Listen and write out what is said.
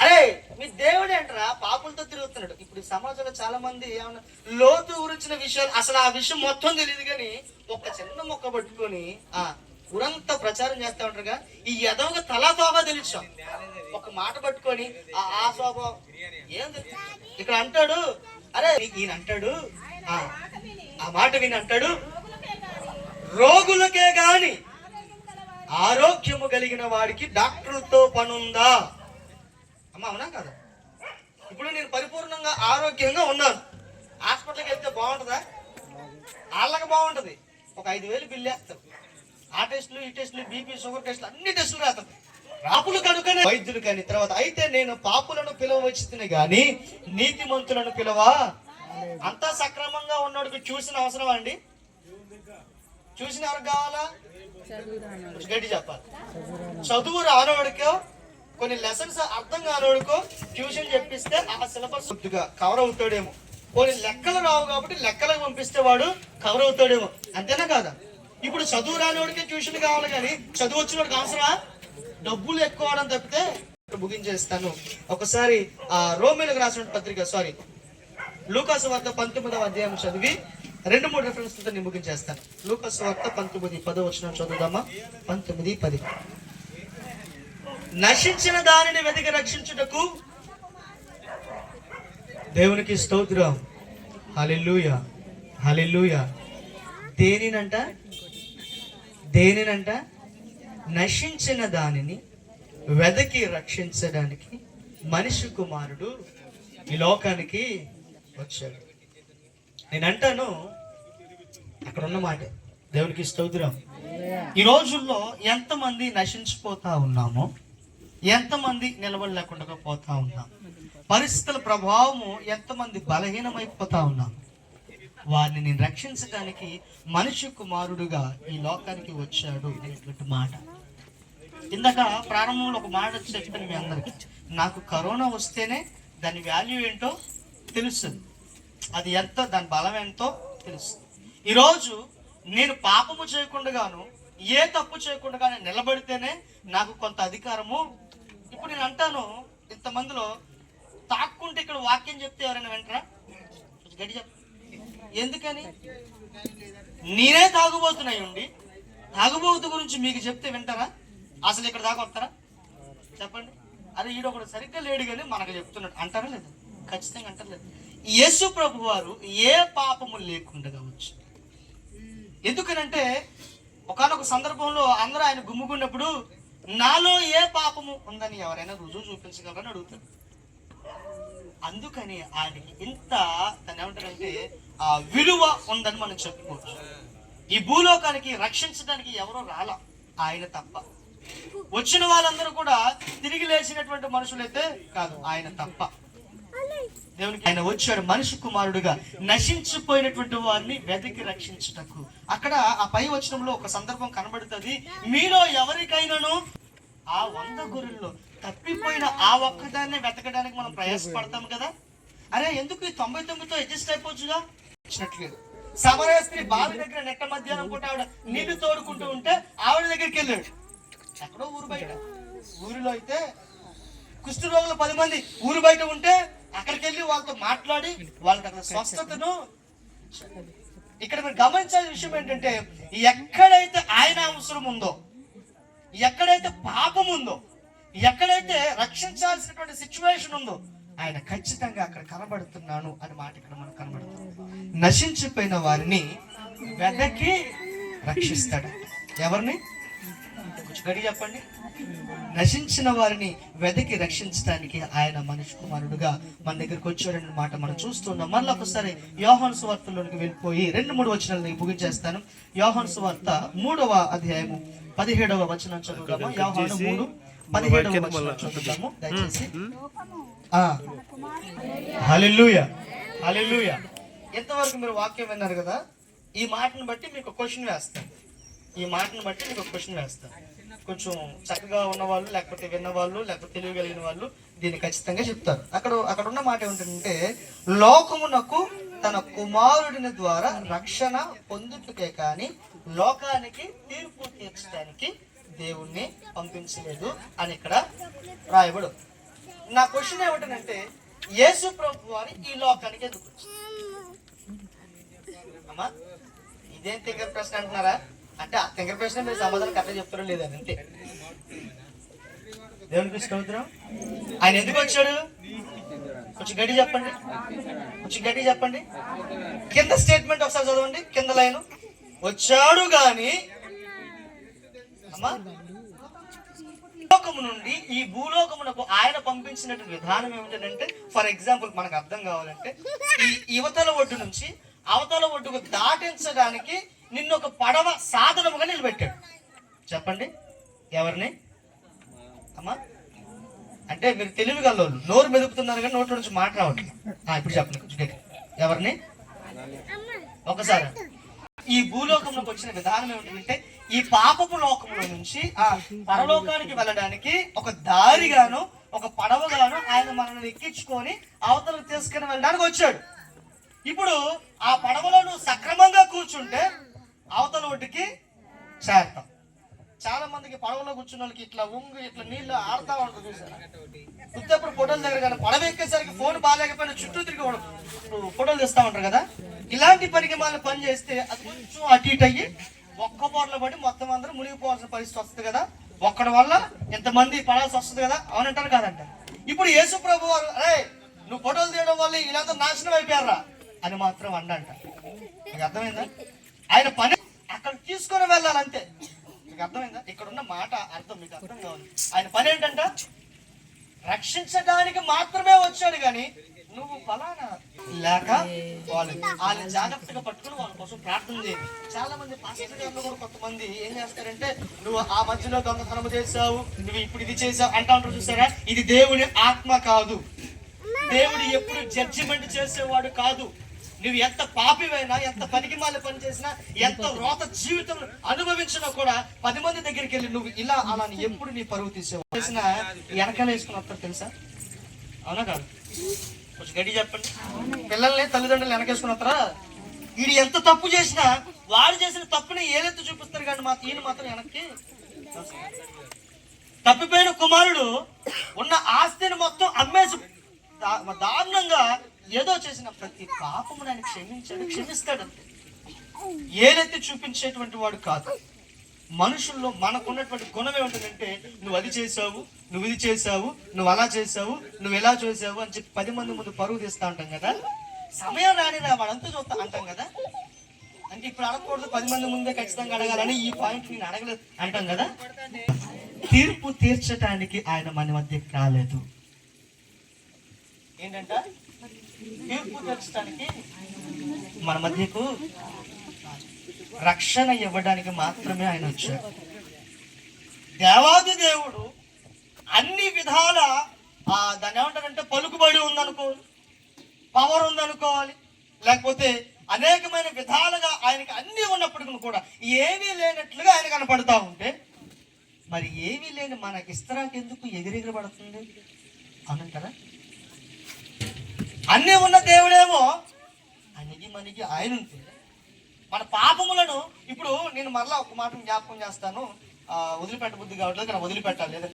అరే మీ దేవుడు ఏంట్రా పాపులతో తిరుగుతున్నాడు. ఇప్పుడు సమాజంలో చాలా మంది ఏమన్నా లోతు గురించిన విషయాలు అసలు ఆ విషయం మొత్తం తెలియదు, కానీ ఒక చిన్న మొక్క పట్టుకొని ఊరంతా ప్రచారం చేస్తా ఉంటారుగా. ఈ ఎదవగా తలా తోగా తెలుసాం ఒక మాట పట్టుకొని ఆ స్వభావం ఏం తెలుసు. ఇక్కడ అంటాడు, అరే ఈయన అంటాడు, ఆ మాట విని అంటాడు, రోగులకే గాని ఆరోగ్యము కలిగిన వాడికి డాక్టర్లతో పనుందా? అమ్మా అవునా కదా? ఇప్పుడు నేను పరిపూర్ణంగా ఆరోగ్యంగా ఉన్నాను, హాస్పిటల్కి వెళ్తే బాగుంటుందా? వాళ్ళకి బాగుంటది, ఒక 5,000 బిల్లు వేస్తారు. ఆ టెస్టులు ఈ టెస్టులు బీపీ షుగర్ టెస్టులు అన్ని టెస్టులు రాస్తారు. పాపులు కనుకనే వైద్యులు కానీ. తర్వాత అయితే నేను పాపులను పిలవచ్చును గాని నీతిమంతులను పిలవా. అంతా సక్రమంగా ఉన్నోడికి చూసిన అవసరం అండి? చూసిన ఎవరికి కావాలా? గట్టి చెప్పాలి. చదువు రానోడికో కొన్ని లెసన్స్ అర్థం కానోడికో ట్యూషన్ చెప్పిస్తే ఆ సిలబస్ కొద్దిగా కవర్ అవుతాడేమో. కొన్ని లెక్కలు రావు కాబట్టి లెక్కలకు పంపిస్తే వాడు కవర్ అవుతాడేమో. అంతేనా కాదా? ఇప్పుడు చదువు రానివాడికి ట్యూషన్ కావాలి, కానీ చదువు వచ్చిన వాడికి అవసరమా? డబ్బులు ఎక్కువ అవడం తప్పితే. ముగించేస్తాను. ఒకసారి రోమీలకు రాసిన పత్రిక లూకాసు వార్త 19వ అధ్యాయం చదివి 2-3 రెఫరెన్స్లతో నేను ముగించేస్తాను. లూకాసు వార్త 19:10 చదువుదామా? 19:10. నశించిన దానిని వెతికి రక్షించుటకు దేవునికి స్తోత్రం. హల్లెలూయా హల్లెలూయా. దేనినంట నశించిన దానిని వెదకి రక్షించడానికి మనిషి కుమారుడు ఈ లోకానికి వచ్చాడు. నేను అంటాను, అక్కడ ఉన్న మాట దేవునికి స్తోత్రం. ఈ రోజుల్లో ఎంతమంది నశించిపోతా ఉన్నామో, ఎంతమంది నిలబడలేకుండా పోతా ఉన్నాం, పరిస్థితుల ప్రభావము ఎంతమంది బలహీనమైపోతా ఉన్నాం. వారిని నేను రక్షించడానికి మనిషి కుమారుడుగా ఈ లోకానికి వచ్చాడు అనేటువంటి మాట. ఇందాక ప్రారంభంలో ఒక మాట చెప్పాను మీ అందరికి. నాకు కరోనా వస్తేనే దాని వాల్యూ ఏంటో తెలుస్తుంది, అది ఎంత, దాని బలం ఎంతో తెలుస్తుంది. ఈరోజు నేను పాపము చేయకుండాను ఏ తప్పు చేయకుండా నిలబడితేనే నాకు కొంత అధికారము. ఇప్పుడు నేను అంటాను, ఇంతమందిలో తాక్కుంటే ఇక్కడ వాక్యం చెప్తే ఎవరైనా వింటారా? గడి చెప్ప. ఎందుకని? నేనే తాగుబోతున్నాయి ఉండి తాగుబోతు గురించి మీకు చెప్తే వింటారా? అసలు ఇక్కడ దాకా వస్తారా? చెప్పండి. అరే ఈడొకడు సరిగ్గా లేడు కానీ మనకు చెప్తున్నాడు అంటారా? లేదు, ఖచ్చితంగా అంటారు. లేదు. యేసు ప్రభు వారు ఏ పాపము లేకుండా కావచ్చు. ఎందుకనంటే ఒకానొక సందర్భంలో అందరూ ఆయన గుమ్ముకున్నప్పుడు నాలో ఏ పాపము ఉందని ఎవరైనా రుజువు చూపించగలరని అడుగుతారు. అందుకని ఆయనకి ఇంత దాన్ని ఏమంటారంటే విలువ ఉందని మనం చెప్పుకోవచ్చు. ఈ భూలోకానికి రక్షించడానికి ఎవరో రాలా, ఆయన తప్ప. వచ్చిన వాళ్ళందరూ కూడా తిరిగి లేచినటువంటి మనుషులైతే కాదు, ఆయన తప్ప. దేవునికి ఆయన వచ్చాడు మనిషి కుమారుడుగా నశించిపోయినటువంటి వారిని వెతికి రక్షించుటకు. అక్కడ ఆ పై వచనంలో ఒక సందర్భం కనబడుతుంది. మీలో ఎవరికైనాను ఆ 100 గొర్రెల్లో తప్పిపోయిన ఆ ఒక్కదాన్ని వెతకడానికి మనం ప్రయాసపడతాం కదా. అరే ఎందుకు ఈ 99తో అడ్జస్ట్ అయిపోవచ్చుగా? ఇచ్చినట్లేదు. సమరయ స్త్రీ బావి దగ్గర నెట్ట మధ్యాహ్నం పూట ఆవిడ నీళ్లు తోడుకుంటూ ఉంటే ఆవిడ దగ్గరికి వెళ్ళాడు. ఎక్కడో ఊరు బయట. ఊరిలో అయితే కుష్టి రోగులు 10 మంది ఊరు బయట ఉంటే అక్కడికి వెళ్ళి వాళ్ళతో మాట్లాడి వాళ్ళకి అక్కడ స్వస్థతను. ఇక్కడ మీరు గమనించాల్సిన విషయం ఏంటంటే, ఎక్కడైతే ఆయన అవసరం ఉందో, ఎక్కడైతే పాపం ఉందో, ఎక్కడైతే రక్షించాల్సినటువంటి సిచ్యువేషన్ ఉందో, ఆయన ఖచ్చితంగా అక్కడ కనబడుతున్నాను అని మాట ఇక్కడ మనకు కనబడుతుంది. నశించిపోయిన వారిని వెదకి రక్షిస్తాడు. ఎవరిని? కొంచెం గడి చెప్పండి. నశించిన వారిని వెదకి రక్షించడానికి ఆయన మనిషి కుమారుడుగా మన దగ్గరికి వచ్చాడన్న మాట మనం చూస్తున్నాం. మళ్ళీ ఒకసారి యోహాను సువార్తలోనికి వెళ్ళిపోయి 2-3 వచనాలు నేను ముగించేస్తాను. యోహాను సువార్త 3వ అధ్యాయము 17వ వచనం చదువుదాము. యోహాను 3:17 వచనం చదువుదాము దయచేసి. హల్లెలూయా హల్లెలూయా. ఎంతవరకు మీరు వాక్యం విన్నారు కదా. ఈ మాటను బట్టి మీకు క్వశ్చన్ వేస్తాను. కొంచెం చక్కగా ఉన్నవాళ్ళు, లేకపోతే విన్నవాళ్ళు, లేకపోతే తెలియగలిగిన వాళ్ళు దీన్ని ఖచ్చితంగా చెప్తారు. అక్కడ ఉన్న మాట ఏమిటంటే, లోకమునకు తన కుమారుడిని ద్వారా రక్షణ పొందుటకే కానీ లోకానికి తీర్పు తీర్చడానికి దేవుణ్ణి పంపించలేదు అని ఇక్కడ రాయబడు. నా క్వశ్చన్ ఏమిటంటే, యేసు ప్రభు వారు ఈ లోకానికి ఎందుకు వచ్చారు? అమ్మా, ఇదేం తింగర ప్రశ్న అంటున్నారా? అంటే ఆ తింగర ప్రశ్న మీరు సమాధానం కరెక్ట్ చెప్తారో లేదా అంతే. దేవునికి స్తోత్రం. ఆయన ఎందుకు వచ్చాడు? కొంచెం గట్టి చెప్పండి, కొంచెం గట్టి చెప్పండి. కింద స్టేట్మెంట్ ఒకసారి చదవండి, కింద లైన్. వచ్చాడు గాని అమ్మా, లోకము నుండి ఈ భూలోకమునకు ఆయన పంపించినటువంటి విధానం ఏమిటంటే, ఫర్ ఎగ్జాంపుల్ మనకు అర్థం కావాలంటే, ఈ యువతల ఒడ్డు నుంచి అవతల ఒడ్డుకు దాటించడానికి నిన్ను ఒక పడవ సాధనముగా నిలబెట్టాడు. చెప్పండి, ఎవరిని? అమ్మా, అంటే మీరు తెలివిగలవాళ్ళు, నోరు మెదుపుతున్నారు కానీ నోట్లో నుంచి మాట రావట్లేదు. ఇప్పుడు చెప్పండి కొంచెం. ఎవరిని? ఒకసారి ఈ భూలోకంలోకి వచ్చిన విధానం ఏమిటంటే, ఈ పాపపు లోకంలో నుంచి ఆ పరలోకానికి వెళ్ళడానికి ఒక దారిగాను ఒక పడవగాను ఆయన మనల్ని ఎక్కించుకొని అవతలకు తీసుకుని వెళ్ళడానికి వచ్చాడు. ఇప్పుడు ఆ పడవలో నువ్వు సక్రమంగా కూర్చుంటే అవతల ఒడ్డుకి చేరతాం. చాలా మందికి పడవలో కూర్చున్న వాళ్ళకి ఇట్లా ఉంగు ఇట్లా నీళ్ళు ఆడుతా ఉంటుంది చూసారా? ఉత్తప్పుడు ఫోటోల దగ్గర కానీ పడవ ఎక్కేసరికి ఫోన్ బాగాలేకపోయినా చుట్టూ తిరిగి ఫోటోలు తీస్తా ఉంటారు కదా. ఇలాంటి పనికి మళ్ళీ పని చేస్తే అది కొంచెం అటు ఇటు అయ్యి ఒక్క బోర్లో పడి మొత్తం అందరూ మునిగిపోవాల్సిన పరిస్థితి వస్తుంది కదా. ఒక్కడి వల్ల ఎంతమంది పడాల్సి వస్తుంది కదా, అవునంటారు కాదంటారు. ఇప్పుడు యేసు ప్రభు వారు, అరే నువ్వు ఫోటోలు తీయడం వల్ల ఇలాంటి నాశనం అయిపోయారా అని మాత్రం అండంట. మీకు అర్థమైందా? ఆయన పని అక్కడ తీసుకొని వెళ్ళాలంతే. మీకు అర్థమైందా? ఇక్కడ ఉన్న మాట అర్థం మీకు అర్థం కావాలి. ఆయన పని ఏంటంట, రక్షించడానికి మాత్రమే వచ్చాడు కానీ నువ్వు ఫలానా లేక వాళ్ళని జాగ్రత్తగా పట్టుకుని వాళ్ళ కోసం ప్రార్థన చేయండి. చాలా మంది పాస్టర్ గారు కూడా కొంతమంది ఏం చేస్తారంటే, నువ్వు ఆ మధ్యలో దొంగతనం చేసావు, నువ్వు ఇప్పుడు ఇది చేసావు అంటా ఉంటారు చూసారా? ఇది దేవుని ఆత్మ కాదు. దేవుడు ఎప్పుడు జడ్జిమెంట్ చేసేవాడు కాదు. నువ్వు ఎంత పాపివైనా, ఎంత పనికి మాలి పని చేసినా, ఎంత రోత జీవితం అనుభవించినా కూడా 10 మంది దగ్గరికి వెళ్ళి నువ్వు ఇలా అలా ఎప్పుడు నీ పరువు తీసేవాడు చేసిన వెనకాల వేసుకుని వస్తారు తెలుసా? అవునా కాదు? కొంచెం గట్టి చెప్పండి. పిల్లల్ని తల్లిదండ్రులు వెనకేసుకుని వస్తారా? వీడు ఎంత తప్పు చేసినా వాడు చేసిన తప్పుని ఏలెత్తి చూపిస్తారు కానీ ఈయన మాత్రం వెనక్కి. తప్పిపోయిన కుమారుడు ఉన్న ఆస్తిని మొత్తం అమ్మేసి దారుణంగా ఏదో చేసిన ప్రతి పాపమును ఆయన క్షమించాడు, క్షమిస్తాడు. ఏలెత్తి చూపించేటువంటి వాడు కాదు. మనుషుల్లో మనకున్నటువంటి గుణం ఏమిటంటే, నువ్వు అది చేసావు, నువ్వు ఇది చేసావు, నువ్వు అలా చేసావు, నువ్వు ఎలా చేసావు అని చెప్పి 10 మంది ముందు పరువు తీస్తా ఉంటాం కదా. సమయం రానిరా వాడంతా చూస్తా అంటాం కదా. అంటే ఇప్పుడు అడగకూడదు, 10 మంది ముందే ఖచ్చితంగా అడగాలని ఈ పాయింట్ నేను అడగలేదు అంటాం కదా. తీర్పు తీర్చడానికి ఆయన మన మధ్యకి రాలేదు. ఏంటంట? తీర్పు తీర్చడానికి మన మధ్యకు, రక్షణ ఇవ్వడానికి మాత్రమే ఆయన వచ్చాడు. దేవాది దేవుడు అన్ని విధాల దాన్ని ఏమంటారంటే పలుకుబడి ఉందనుకోవాలి, పవర్ ఉందనుకోవాలి, లేకపోతే అనేకమైన విధాలుగా ఆయనకి అన్ని ఉన్నప్పటికీ కూడా ఏమీ లేనట్లుగా ఆయన కనపడతా ఉంటే, మరి ఏమీ లేని మనకి ఇస్తరాకి ఎందుకు ఎగిరెగిరి పడుతుంది అనంటారా? అన్నీ ఉన్న దేవుడేమో అనిగి మనకి ఆయన ఉంటే మన పాపములను, ఇప్పుడు నేను మరలా ఒక మాట జ్ఞాపకం చేస్తాను, వదిలిపెట్ట బుద్ధి కావట్లేదు కానీ వదిలిపెట్టాలి.